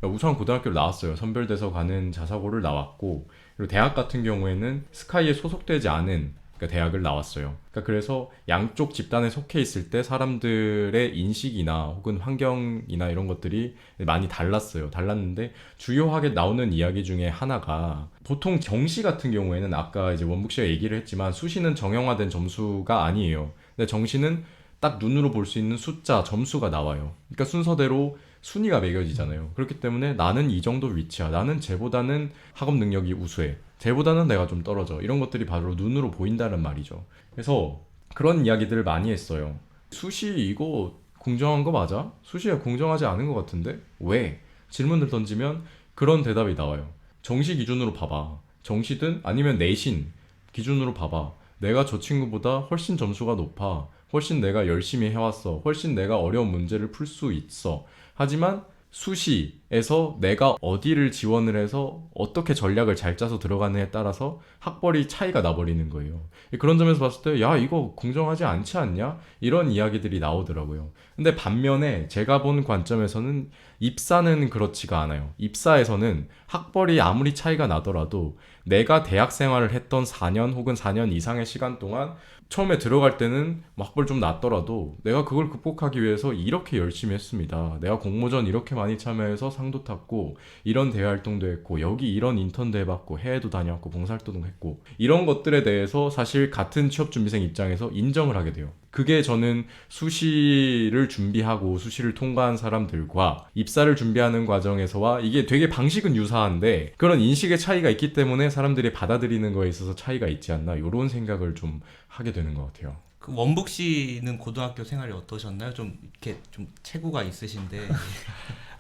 A: 우선 고등학교를 나왔어요. 선별돼서 가는 자사고를 나왔고, 그리고 대학 같은 경우에는 스카이에 소속되지 않은 대학을 나왔어요. 그래서 양쪽 집단에 속해 있을 때 사람들의 인식이나 혹은 환경이나 이런 것들이 많이 달랐는데, 주요하게 나오는 이야기 중에 하나가, 보통 정시 같은 경우에는 아까 이제 원북 씨가 얘기를 했지만 수시는 정형화된 점수가 아니에요. 근데 정시는 딱 눈으로 볼 수 있는 숫자, 점수가 나와요. 그러니까 순서대로 순위가 매겨지잖아요. 그렇기 때문에 나는 이 정도 위치야. 나는 쟤보다는 학업 능력이 우수해. 쟤보다는 내가 좀 떨어져. 이런 것들이 바로 눈으로 보인다는 말이죠. 그래서 그런 이야기들을 많이 했어요. 수시 이거 공정한 거 맞아? 수시가 공정하지 않은 것 같은데? 왜? 질문을 던지면 그런 대답이 나와요. 정시 기준으로 봐봐. 정시든 아니면 내신 기준으로 봐봐. 내가 저 친구보다 훨씬 점수가 높아. 훨씬 내가 열심히 해왔어. 훨씬 내가 어려운 문제를 풀 수 있어. 하지만 수시에서 내가 어디를 지원을 해서 어떻게 전략을 잘 짜서 들어가느냐에 따라서 학벌이 차이가 나버리는 거예요. 그런 점에서 봤을 때 야 이거 공정하지 않지 않냐? 이런 이야기들이 나오더라고요. 근데 반면에 제가 본 관점에서는 입사는 그렇지가 않아요. 입사에서는 학벌이 아무리 차이가 나더라도 내가 대학 생활을 했던 4년 혹은 4년 이상의 시간 동안 처음에 들어갈 때는 학벌 좀 낮더라도 내가 그걸 극복하기 위해서 이렇게 열심히 했습니다. 내가 공모전 이렇게 많이 참여해서 상도 탔고 이런 대외 활동도 했고 여기 이런 인턴도 해봤고 해외도 다녀왔고 봉사활동도 했고 이런 것들에 대해서 사실 같은 취업준비생 입장에서 인정을 하게 돼요. 그게 저는 수시를 준비하고 수시를 통과한 사람들과 입사를 준비하는 과정에서와 이게 되게 방식은 유사한데 그런 인식의 차이가 있기 때문에 사람들이 받아들이는 거에 있어서 차이가 있지 않나 이런 생각을 좀 하게 되는 것 같아요.
B: 그 원북 씨는 고등학교 생활이 어떠셨나요? 좀 이렇게 좀 체구가 있으신데.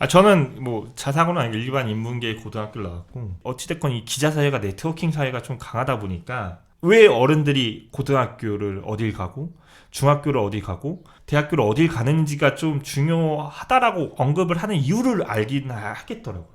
C: 저는 뭐 자사고는 아니고 일반 인문계 고등학교를 나왔고 어찌됐건 이 기자 사회가 네트워킹 사회가 좀 강하다 보니까 왜 어른들이 고등학교를 어딜 가고 중학교를 어디 가고 대학교를 어딜 가는지가 좀 중요하다라고 언급을 하는 이유를 알긴 하겠더라고요.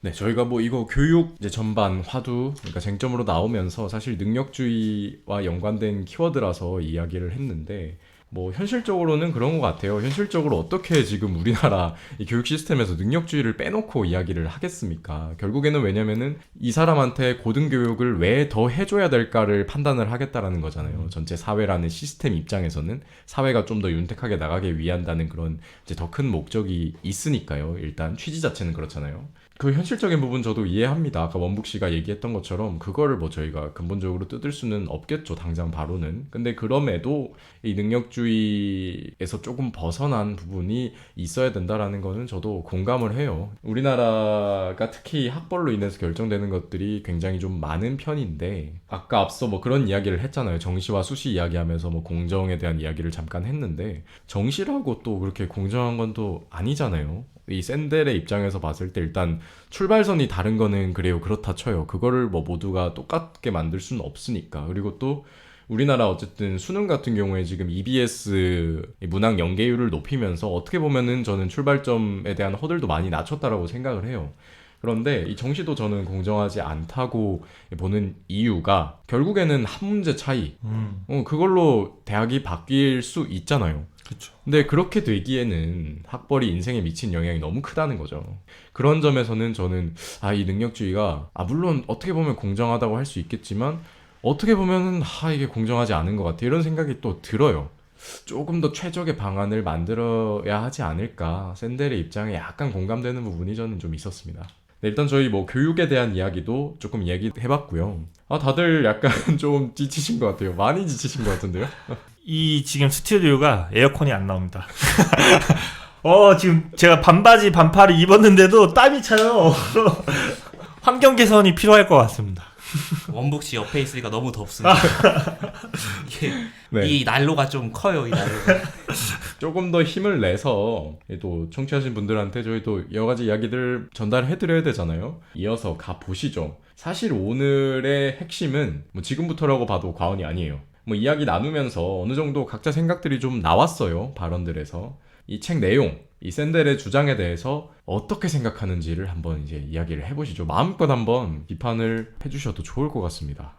A: 네, 저희가 뭐 이거 교육 이제 전반 화두 그러니까 쟁점으로 나오면서 사실 능력주의와 연관된 키워드라서 이야기를 했는데 뭐 현실적으로는 그런 것 같아요. 현실적으로 어떻게 지금 우리나라 이 교육 시스템에서 능력주의를 빼놓고 이야기를 하겠습니까? 결국에는 왜냐면은 이 사람한테 고등교육을 왜 더 해줘야 될까를 판단을 하겠다라는 거잖아요. 전체 사회라는 시스템 입장에서는 사회가 좀 더 윤택하게 나가게 위한다는 그런 이제 더 큰 목적이 있으니까요. 일단 취지 자체는 그렇잖아요. 그 현실적인 부분 저도 이해합니다. 아까 원북 씨가 얘기했던 것처럼 그거를 뭐 저희가 근본적으로 뜯을 수는 없겠죠. 당장 바로는. 근데 그럼에도 이 능력주의에서 조금 벗어난 부분이 있어야 된다라는 거는 저도 공감을 해요. 우리나라가 특히 학벌로 인해서 결정되는 것들이 굉장히 좀 많은 편인데 아까 앞서 뭐 그런 이야기를 했잖아요. 정시와 수시 이야기하면서 뭐 공정에 대한 이야기를 잠깐 했는데 정시라고 또 그렇게 공정한 건 또 아니잖아요. 이 샌델의 입장에서 봤을 때 일단 출발선이 다른 거는 그래요. 그렇다 쳐요. 그거를 뭐 모두가 똑같게 만들 수는 없으니까. 그리고 또 우리나라 어쨌든 수능 같은 경우에 지금 EBS 문항 연계율을 높이면서 어떻게 보면은 저는 출발점에 대한 허들도 많이 낮췄다라고 생각을 해요. 그런데 이 정시도 저는 공정하지 않다고 보는 이유가 결국에는 한 문제 차이. 그걸로 대학이 바뀔 수 있잖아요.
C: 그렇죠.
A: 근데 그렇게 되기에는 학벌이 인생에 미친 영향이 너무 크다는 거죠. 그런 점에서는 저는 이 능력주의가 물론 어떻게 보면 공정하다고 할 수 있겠지만 어떻게 보면은 이게 공정하지 않은 것 같아 이런 생각이 또 들어요. 조금 더 최적의 방안을 만들어야 하지 않을까 샌델의 입장에 약간 공감되는 부분이 저는 좀 있었습니다. 네, 일단 저희 뭐 교육에 대한 이야기도 조금 얘기해봤고요. 다들 약간 좀 지치신 것 같아요. 많이 지치신 것 같은데요?
C: 이 지금 스튜디오가 에어컨이 안 나옵니다. 지금 제가 반바지 반팔을 입었는데도 땀이 차요. 환경 개선이 필요할 것 같습니다.
B: 원북 씨 옆에 있으니까 너무 덥습니다. 이게
A: 네.
B: 이 난로가 좀 커요, 이 난로가.
A: 조금 더 힘을 내서 또 청취하신 분들한테 저희도 여러 가지 이야기들 전달해드려야 되잖아요. 이어서 가보시죠. 사실 오늘의 핵심은 뭐 지금부터라고 봐도 과언이 아니에요. 뭐 이야기 나누면서 어느 정도 각자 생각들이 좀 나왔어요. 발언들에서. 이 책 내용, 이 샌델의 주장에 대해서 어떻게 생각하는지를 한번 이제 이야기를 해보시죠. 마음껏 한번 비판을 해주셔도 좋을 것 같습니다.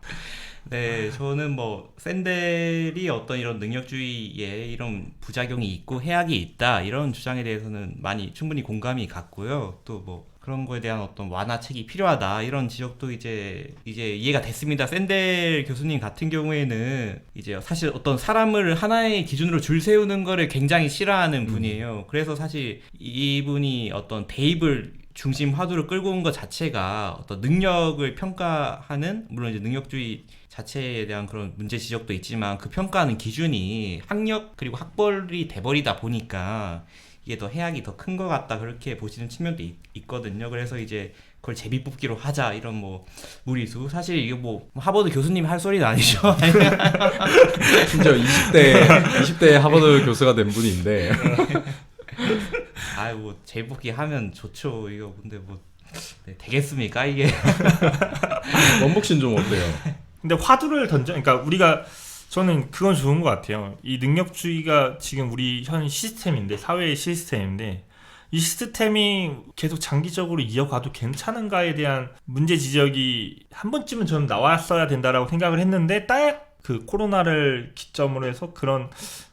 B: 네, 저는 뭐 샌델이 어떤 이런 능력주의에 이런 부작용이 있고 해악이 있다 이런 주장에 대해서는 많이 충분히 공감이 갔고요. 또 뭐 그런 거에 대한 어떤 완화책이 필요하다 이런 지적도 이제 이해가 됐습니다. 샌델 교수님 같은 경우에는 이제 사실 어떤 사람을 하나의 기준으로 줄 세우는 거를 굉장히 싫어하는 분이에요. 그래서 사실 이분이 어떤 대입을 중심 화두를 끌고 온 것 자체가 어떤 능력을 평가하는, 물론 이제 능력주의 자체에 대한 그런 문제 지적도 있지만 그 평가하는 기준이 학력 그리고 학벌이 돼버리다 보니까 이게 더 해악이 더 큰 것 같다 그렇게 보시는 측면도 있거든요. 그래서 이제 그걸 제비 뽑기로 하자 이런 뭐 무리수, 사실 이거 뭐 하버드 교수님이 할 소리는 아니죠.
A: 심지어 20대 하버드 교수가 된 분인데
B: 아유 뭐 제비 뽑기 하면 좋죠. 이거 근데 뭐 네, 되겠습니까 이게?
A: 원복 씨는 좀 어때요?
C: 근데 화두를 그러니까 우리가 저는 그건 좋은 것 같아요. 이 능력주의가 지금 우리 현 시스템인데, 사회의 시스템인데, 이 시스템이 계속 장기적으로 이어가도 괜찮은가에 대한 문제 지적이 한 번쯤은 저는 나왔어야 된다라고 생각을 했는데, 딱 그 코로나를 기점으로 해서 그런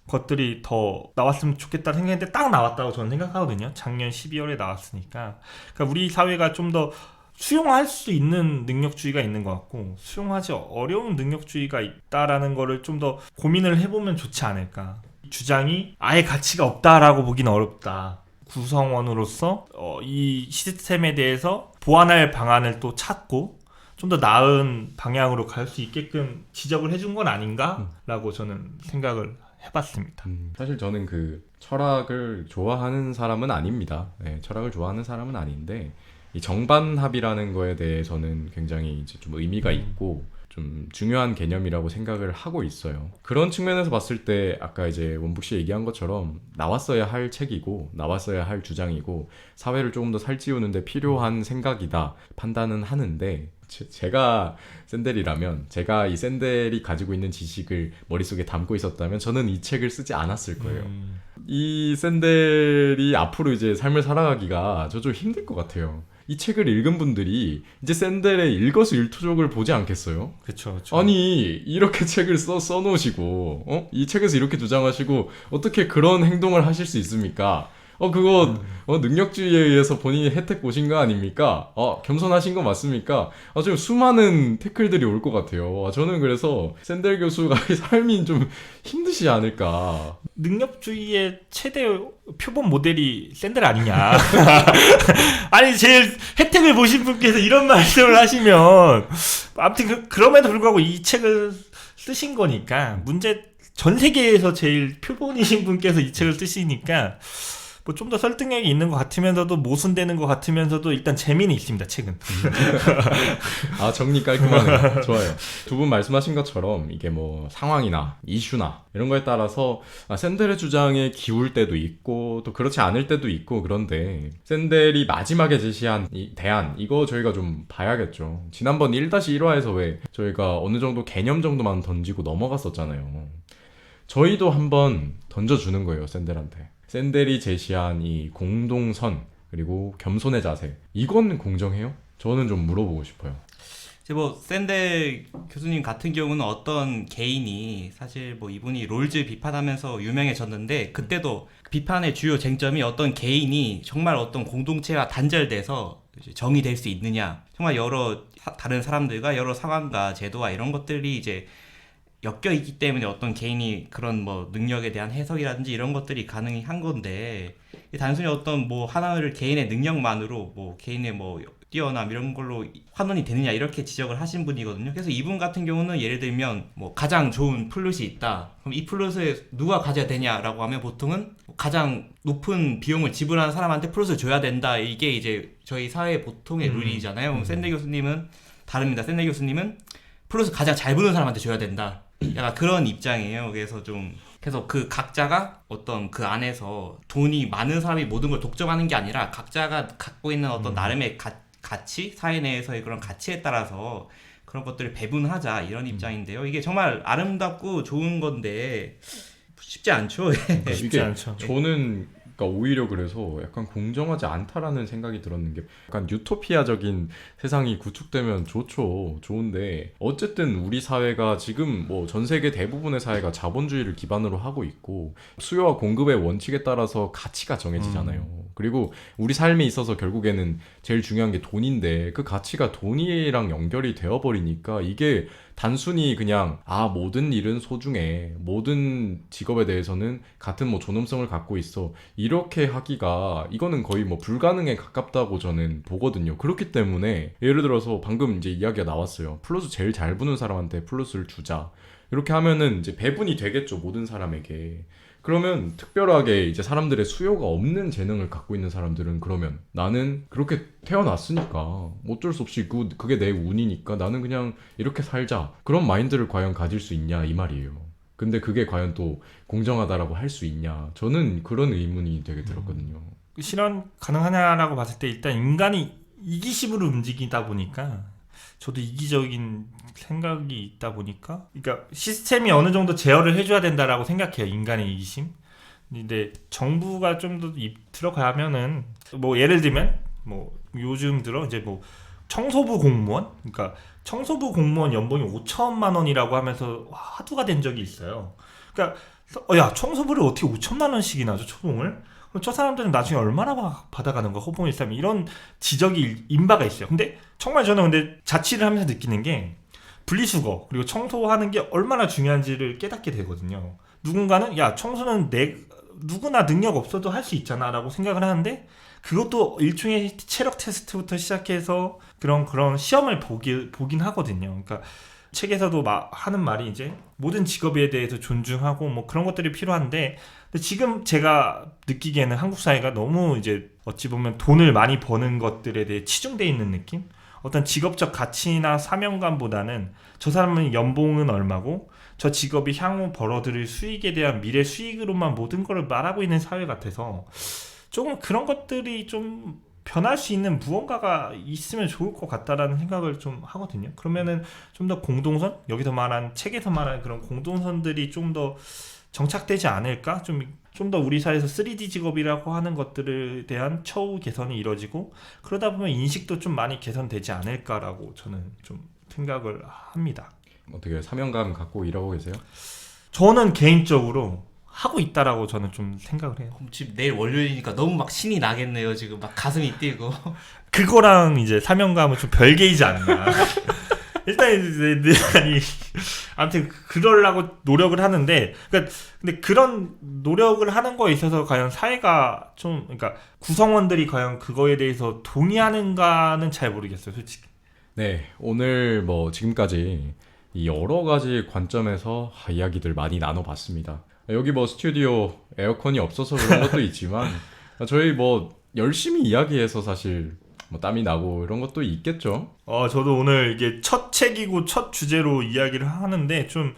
C: 것들이 더 나왔으면 좋겠다는 생각했는데 딱 나왔다고 저는 생각하거든요. 작년 12월에 나왔으니까. 그러니까 우리 사회가 좀 더 수용할 수 있는 능력주의가 있는 것 같고, 수용하지 어려운 능력주의가 있다라는 거를 좀 더 고민을 해보면 좋지 않을까. 주장이 아예 가치가 없다라고 보기는 어렵다. 구성원으로서 이 시스템에 대해서 보완할 방안을 또 찾고 좀 더 나은 방향으로 갈 수 있게끔 지적을 해준 건 아닌가라고 저는 생각을 해봤습니다.
A: 사실 저는 그 철학을 좋아하는 사람은 아닙니다. 네, 철학을 좋아하는 사람은 아닌데 이 정반합이라는 거에 대해서는 굉장히 이제 좀 의미가 있고 좀 중요한 개념이라고 생각을 하고 있어요. 그런 측면에서 봤을 때 아까 이제 원북 씨 얘기한 것처럼 나왔어야 할 책이고 나왔어야 할 주장이고 사회를 조금 더 살찌우는데 필요한 생각이다 판단은 하는데, 제가 샌델이라면, 제가 이 샌델이 가지고 있는 지식을 머릿속에 담고 있었다면 저는 이 책을 쓰지 않았을 거예요. 이 샌델이 앞으로 이제 삶을 살아가기가 저 좀 힘들 것 같아요. 이 책을 읽은 분들이 이제 샌델의 일거수일투족을 보지 않겠어요?
C: 그렇죠.
A: 아니 이렇게 책을 써놓으시고 이 책에서 이렇게 주장하시고 어떻게 그런 행동을 하실 수 있습니까? 그거 능력주의에 의해서 본인이 혜택 보신 거 아닙니까? 겸손하신 거 맞습니까? 지금 수많은 태클들이 올 것 같아요. 저는 그래서 샌델 교수가 삶이 좀 힘드시지 않을까.
C: 능력주의의 최대 표본 모델이 샌델 아니냐. 아니 제일 혜택을 보신 분께서 이런 말씀을 하시면, 아무튼 그럼에도 불구하고 이 책을 쓰신 거니까, 전 세계에서 제일 표본이신 분께서 이 책을 쓰시니까 뭐 좀 더 설득력이 있는 것 같으면서도 모순되는 것 같으면서도 일단 재미는 있습니다, 책은.
A: 정리 깔끔하네요. 좋아요. 두 분 말씀하신 것처럼 이게 뭐 상황이나 이슈나 이런 거에 따라서 샌델의 주장에 기울 때도 있고 또 그렇지 않을 때도 있고, 그런데 샌델이 마지막에 제시한 이 대안, 이거 저희가 좀 봐야겠죠. 지난번 1-1화에서 왜 저희가 어느 정도 개념 정도만 던지고 넘어갔었잖아요. 저희도 한번 던져주는 거예요, 샌델한테. 샌델이 제시한 이 공동선 그리고 겸손의 자세, 이건 공정해요? 저는 좀 물어보고 싶어요.
B: 이제 뭐 샌델 교수님 같은 경우는 어떤 개인이, 사실 뭐 이분이 롤즈 비판하면서 유명해졌는데 그때도 비판의 주요 쟁점이 어떤 개인이 정말 어떤 공동체와 단절돼서 정의될 수 있느냐, 정말 여러 다른 사람들과 여러 상황과 제도와 이런 것들이 이제 엮여 있기 때문에 어떤 개인이 그런 뭐 능력에 대한 해석이라든지 이런 것들이 가능한 건데, 단순히 어떤 뭐 하나를 개인의 능력만으로 뭐 개인의 뭐 뛰어남 이런 걸로 환원이 되느냐 이렇게 지적을 하신 분이거든요. 그래서 이분 같은 경우는 예를 들면 뭐 가장 좋은 플롯이 있다. 그럼 이 플롯을 누가 가져야 되냐라고 하면 보통은 가장 높은 비용을 지불하는 사람한테 플롯을 줘야 된다. 이게 이제 저희 사회 보통의 룰이잖아요. 샌델 교수님은 다릅니다. 샌델 교수님은 플롯을 가장 잘 부는 사람한테 줘야 된다. 약간 그런 입장이에요. 그래서 그 각자가 어떤 그 안에서 돈이 많은 사람이 모든 걸 독점하는 게 아니라 각자가 갖고 있는 어떤 나름의 가치, 사회 내에서의 그런 가치에 따라서 그런 것들을 배분하자, 이런 입장인데요. 이게 정말 아름답고 좋은 건데 쉽지 않죠.
C: 쉽지 않죠.
A: 저는 그러니까 오히려 그래서 약간 공정하지 않다라는 생각이 들었는 게 약간 유토피아적인 세상이 구축되면 좋죠. 좋은데 어쨌든 우리 사회가 지금 뭐 전 세계 대부분의 사회가 자본주의를 기반으로 하고 있고 수요와 공급의 원칙에 따라서 가치가 정해지잖아요. 그리고 우리 삶에 있어서 결국에는 제일 중요한 게 돈인데 그 가치가 돈이랑 연결이 되어버리니까 이게 단순히 그냥 모든 일은 소중해, 모든 직업에 대해서는 같은 뭐 존엄성을 갖고 있어, 이렇게 하기가 이거는 거의 뭐 불가능에 가깝다고 저는 보거든요. 그렇기 때문에 예를 들어서 방금 이제 이야기가 나왔어요. 플러스 제일 잘 부는 사람한테 플러스를 주자, 이렇게 하면은 이제 배분이 되겠죠, 모든 사람에게. 그러면 특별하게 이제 사람들의 수요가 없는 재능을 갖고 있는 사람들은 그러면 나는 그렇게 태어났으니까 어쩔 수 없이 그게 내 운이니까 나는 그냥 이렇게 살자, 그런 마인드를 과연 가질 수 있냐 이 말이에요. 근데 그게 과연 또 공정하다라고 할 수 있냐, 저는 그런 의문이 되게 들었거든요.
C: 실현 가능하냐라고 봤을 때 일단 인간이 이기심으로 움직이다 보니까 저도 이기적인 생각이 있다 보니까, 그러니까 시스템이 어느 정도 제어를 해줘야 된다라고 생각해요, 인간의 이기심. 근데 정부가 좀 더 들어가면은 뭐 예를 들면 뭐 요즘 들어 이제 뭐 청소부 공무원, 그러니까 청소부 공무원 연봉이 5천만 원이라고 하면서 화두가 된 적이 있어요. 그러니까 야, 청소부를 어떻게 5천만 원씩이나 줘, 초봉을? 그럼 저 사람들은 나중에 얼마나 받아가는 거야, 호봉 일삼이, 이런 지적이 인바가 있어요. 근데 정말 저는 근데 자취를 하면서 느끼는 게 분리수거 그리고 청소하는 게 얼마나 중요한지를 깨닫게 되거든요. 누군가는 야, 청소는 누구나 능력 없어도 할 수 있잖아 라고 생각을 하는데, 그것도 일종의 체력 테스트부터 시작해서 그런 시험을 보긴 하거든요. 그러니까 책에서도 하는 말이 이제 모든 직업에 대해서 존중하고 뭐 그런 것들이 필요한데, 근데 지금 제가 느끼기에는 한국 사회가 너무 이제 어찌 보면 돈을 많이 버는 것들에 대해 치중되어 있는 느낌? 어떤 직업적 가치나 사명감보다는 저 사람은 연봉은 얼마고 저 직업이 향후 벌어들일 수익에 대한 미래 수익으로만 모든 걸 말하고 있는 사회 같아서 조금 그런 것들이 좀 변할 수 있는 무언가가 있으면 좋을 것 같다라는 생각을 좀 하거든요. 그러면은 좀 더 공동선, 여기서 말한 책에서 말한 그런 공동선들이 좀 더 정착되지 않을까? 좀 더 우리 사회에서 3D 직업이라고 하는 것들에 대한 처우 개선이 이루어지고, 그러다 보면 인식도 좀 많이 개선되지 않을까라고 저는 좀 생각을 합니다.
A: 어떻게 사명감 갖고 일하고 계세요?
C: 저는 개인적으로 하고 있다라고 저는 좀 생각을 해요.
B: 지금 내일 월요일이니까 너무 막 신이 나겠네요. 지금 막 가슴이 뛰고.
C: 그거랑 이제 사명감은 좀 별개이지 않나. 일단 아니 아무튼 그러려고 노력을 하는데, 그러니까 근데 그런 노력을 하는 거에 있어서 과연 사회가 좀, 그러니까 구성원들이 과연 그거에 대해서 동의하는가는 잘 모르겠어요, 솔직히.
A: 네, 오늘 뭐 지금까지 이 여러 가지 관점에서 이야기들 많이 나눠봤습니다. 여기 뭐 스튜디오 에어컨이 없어서 그런 것도 있지만 저희 뭐 열심히 이야기해서 사실 뭐 땀이 나고 이런 것도 있겠죠.
C: 저도 오늘 이게 첫 책이고 첫 주제로 이야기를 하는데 좀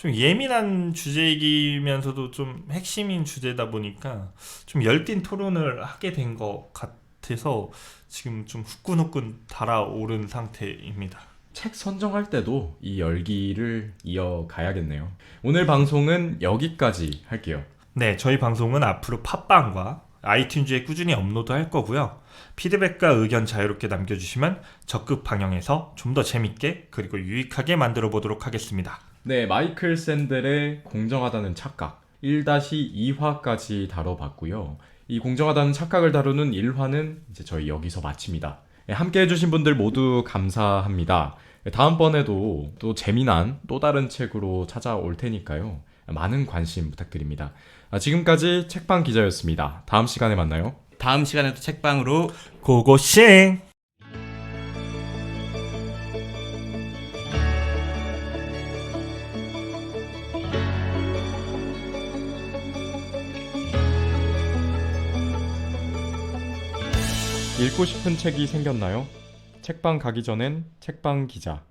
C: 예민한 주제이면서도 좀 핵심인 주제다 보니까 좀 열띤 토론을 하게 된 것 같아서 지금 좀 후끈후끈 달아오른 상태입니다.
A: 책 선정할 때도 이 열기를 이어가야겠네요. 오늘 방송은 여기까지 할게요.
C: 네, 저희 방송은 앞으로 팟빵과 아이튠즈에 꾸준히 업로드할 거고요. 피드백과 의견 자유롭게 남겨주시면 적극 방영해서 좀 더 재밌게 그리고 유익하게 만들어 보도록 하겠습니다.
A: 네, 마이클 샌델의 공정하다는 착각 1-2화까지 다뤄봤고요. 이 공정하다는 착각을 다루는 1화는 이제 저희 여기서 마칩니다. 함께 해주신 분들 모두 감사합니다. 다음번에도 또 재미난 또 다른 책으로 찾아올 테니까요. 많은 관심 부탁드립니다. 지금까지 책방 기자였습니다. 다음 시간에 만나요.
B: 다음 시간에도 책방으로
C: 고고싱!
A: 읽고 싶은 책이 생겼나요? 책방 가기 전엔 책방 기자.